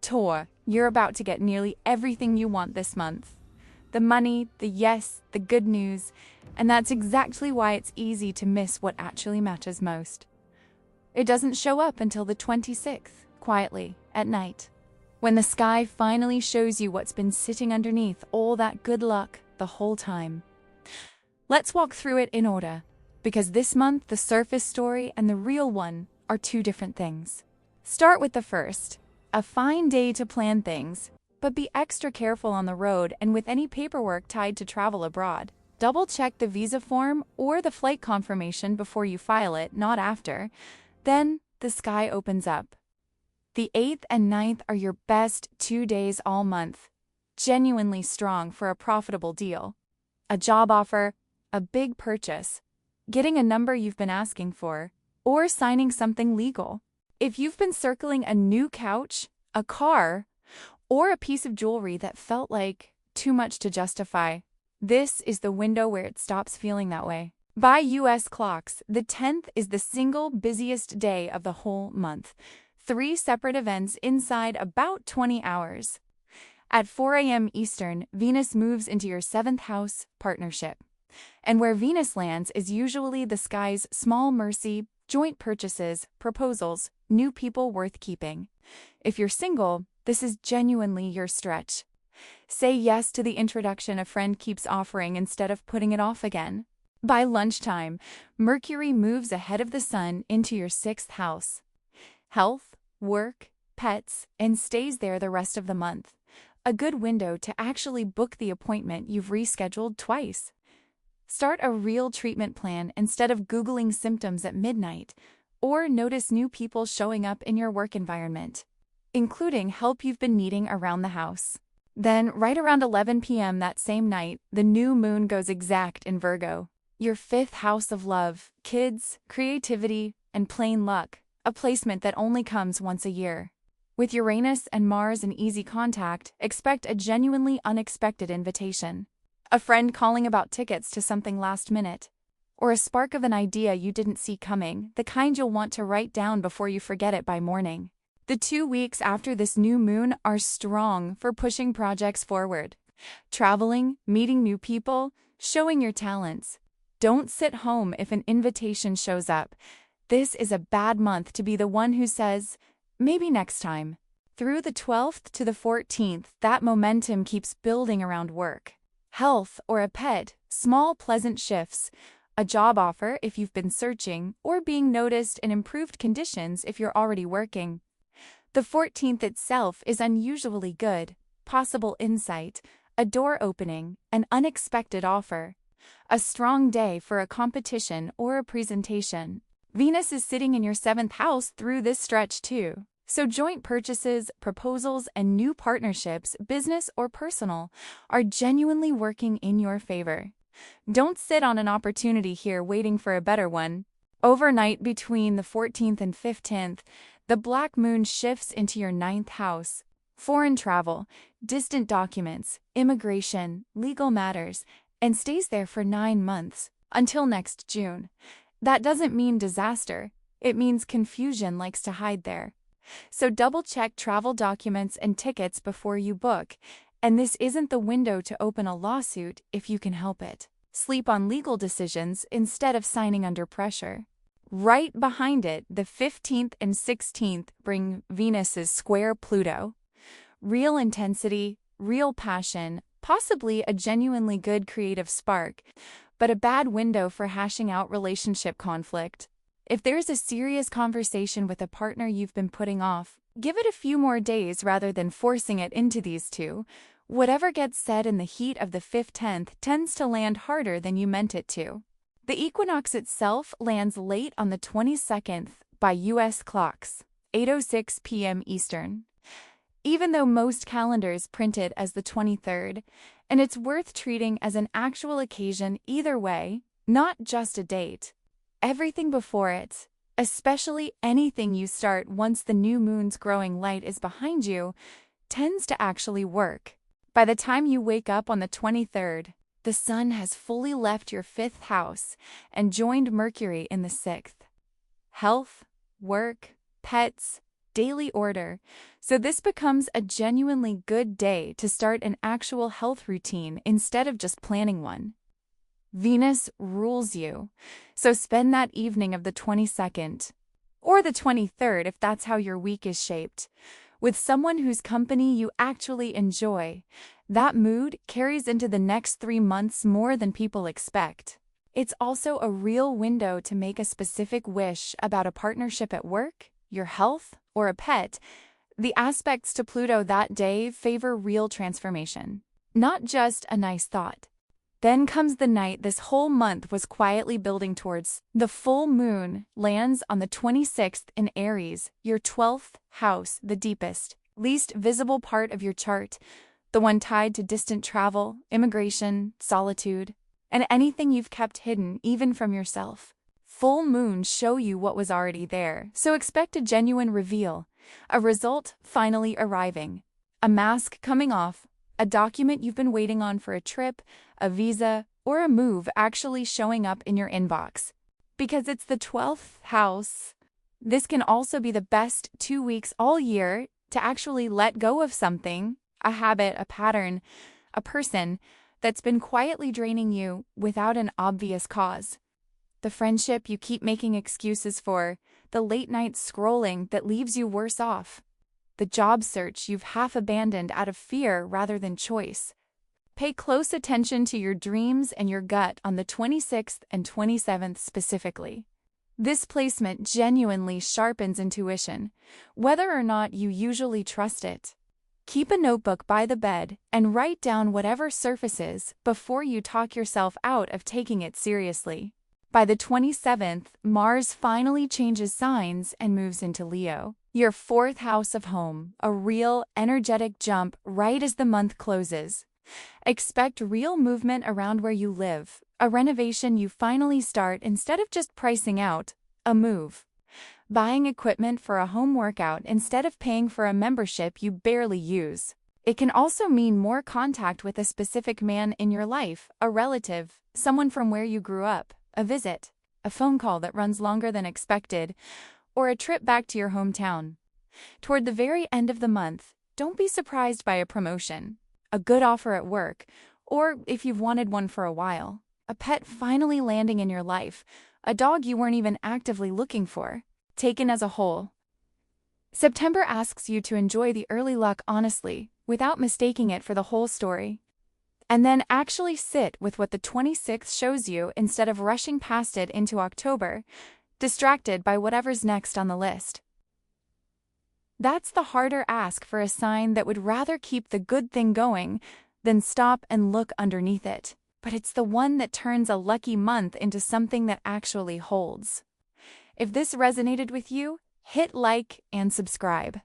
Taur, you're about to get nearly everything you want this month. The money, the yes, the good news, and that's exactly why it's easy to miss what actually matters most. It doesn't show up until the 26th, quietly, at night, when the sky finally shows you what's been sitting underneath all that good luck the whole time. Let's walk through it in order, because this month the surface story and the real one are two different things. Start with the first. A fine day to plan things, but be extra careful on the road and with any paperwork tied to travel abroad. Double-check the visa form or the flight confirmation before you file it, not after. Then the sky opens up. The 8th and 9th are your best 2 days all month, genuinely strong for a profitable deal. A job offer, a big purchase, getting a number you've been asking for, or signing something legal. If you've been circling a new couch, a car, or a piece of jewelry that felt like too much to justify, this is the window where it stops feeling that way. By US clocks, the 10th is the single busiest day of the whole month. 3 separate events inside about 20 hours. At 4 a.m. Eastern, Venus moves into your 7th house, partnership. And where Venus lands is usually the sky's small mercy, joint purchases, proposals, new people worth keeping. If you're single, this is genuinely your stretch. Say yes to the introduction a friend keeps offering instead of putting it off again. By lunchtime, Mercury moves ahead of the sun into your 6th house. Health, work, pets, and stays there the rest of the month. A good window to actually book the appointment you've rescheduled twice. Start a real treatment plan instead of Googling symptoms at midnight, or notice new people showing up in your work environment, including help you've been needing around the house. Then, right around 11 p.m. that same night, the new moon goes exact in Virgo, your 5th house of love, kids, creativity, and plain luck, a placement that only comes once a year. With Uranus and Mars in easy contact, expect a genuinely unexpected invitation. A friend calling about tickets to something last minute, or a spark of an idea you didn't see coming, the kind you'll want to write down before you forget it by morning. The 2 weeks after this new moon are strong for pushing projects forward. Traveling, meeting new people, showing your talents. Don't sit home if an invitation shows up. This is a bad month to be the one who says, maybe next time. Through the 12th to the 14th, that momentum keeps building around work. Health or a pet, small pleasant shifts, a job offer if you've been searching, or being noticed in improved conditions if you're already working. The 14th itself is unusually good, possible insight, a door opening, an unexpected offer. A strong day for a competition or a presentation. Venus is sitting in your 7th house through this stretch too. So joint purchases, proposals, and new partnerships, business or personal, are genuinely working in your favor. Don't sit on an opportunity here waiting for a better one. Overnight between the 14th and 15th, the black moon shifts into your 9th house. Foreign travel, distant documents, immigration, legal matters, and stays there for 9 months, until next June. That doesn't mean disaster. It means confusion likes to hide there. So double-check travel documents and tickets before you book, and this isn't the window to open a lawsuit if you can help it. Sleep on legal decisions instead of signing under pressure. Right behind it, the 15th and 16th bring Venus's square Pluto. Real intensity, real passion, possibly a genuinely good creative spark, but a bad window for hashing out relationship conflict. If there's a serious conversation with a partner you've been putting off, give it a few more days rather than forcing it into these two. Whatever gets said in the heat of the 5th-10th tends to land harder than you meant it to. The equinox itself lands late on the 22nd by US clocks, 8:06 p.m. Eastern. Even though most calendars print it as the 23rd, and it's worth treating as an actual occasion either way, not just a date. Everything before it, especially anything you start once the new moon's growing light is behind you, tends to actually work. By the time you wake up on the 23rd, the sun has fully left your 5th house and joined Mercury in the 6th. Health, work, pets, daily order, so this becomes a genuinely good day to start an actual health routine instead of just planning one. Venus rules you, so spend that evening of the 22nd, or the 23rd if that's how your week is shaped, with someone whose company you actually enjoy. That mood carries into the next 3 months more than people expect. It's also a real window to make a specific wish about a partnership at work, your health, or a pet. The aspects to Pluto that day favor real transformation, not just a nice thought. Then comes the night this whole month was quietly building towards. The full moon lands on the 26th in Aries, your 12th house, the deepest, least visible part of your chart, the one tied to distant travel, immigration, solitude, and anything you've kept hidden even from yourself. Full moons show you what was already there, so expect a genuine reveal, a result finally arriving, a mask coming off, a document you've been waiting on for a trip, a visa, or a move actually showing up in your inbox. Because it's the 12th house, this can also be the best 2 weeks all year to actually let go of something, a habit, a pattern, a person that's been quietly draining you without an obvious cause. The friendship you keep making excuses for, the late night scrolling that leaves you worse off, the job search you've half abandoned out of fear rather than choice. Pay close attention to your dreams and your gut on the 26th and 27th specifically. This placement genuinely sharpens intuition, whether or not you usually trust it. Keep a notebook by the bed and write down whatever surfaces before you talk yourself out of taking it seriously. By the 27th, Mars finally changes signs and moves into Leo, your 4th house of home, a real, energetic jump right as the month closes. Expect real movement around where you live, a renovation you finally start instead of just pricing out, a move. Buying equipment for a home workout instead of paying for a membership you barely use. It can also mean more contact with a specific man in your life, a relative, someone from where you grew up, a visit, a phone call that runs longer than expected, or a trip back to your hometown. Toward the very end of the month, don't be surprised by a promotion, a good offer at work, or if you've wanted one for a while, a pet finally landing in your life, a dog you weren't even actively looking for. Taken as a whole, September asks you to enjoy the early luck honestly, without mistaking it for the whole story. And then actually sit with what the 26th shows you instead of rushing past it into October, distracted by whatever's next on the list. That's the harder ask for a sign that would rather keep the good thing going than stop and look underneath it. But it's the one that turns a lucky month into something that actually holds. If this resonated with you, hit like and subscribe.